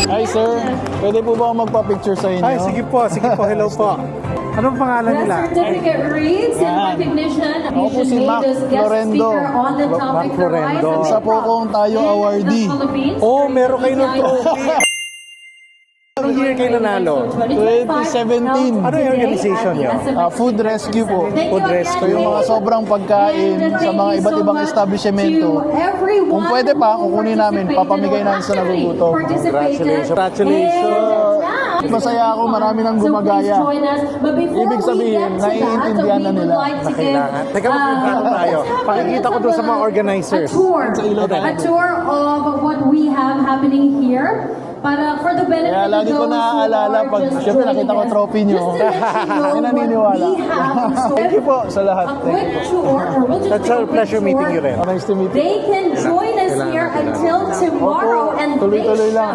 Hi sir, pwede po ba ako magpa-picture sa inyo? Ay, sige po, hello po. Anong pangalan The nila? certificate reads in Yan. recognition of Ako po si Mac guest Florendo. speaker on the Mac topic the rise Florendo. of Isa po akong tayo in the awardee. Philippines. Oh, meron kayo ng trophy. Anong year kayo nanalo? 2017. Ano yung organization niyo? Food rescue po. Food rescue. Yung mga sobrang pagkain sa mga iba't ibang establishmento. Kung pwede pa, kukunin namin, papamigay namin sa nagugutom. Congratulations. Masaya ako, marami nang gumagaya. Ibig sabihin, naiintindihan na nila Na kailangan. Teka, magkakaroon tayo. Pakikita ko doon sa mga organizers. A tour of what we have happening here. Para for the benefit Kaya lagi ko of those naaalala who pag are just syempre joining nakita ko us. trophy nyo. Just to let you know Hindi naniniwala. what we have in store. Thank you po sa lahat. A quick tour, or we'll just That's take a quick pleasure tour. meeting you rin. Nice to meet you. They can join us here until tomorrow, and they Tuloy-tuloy shall lang.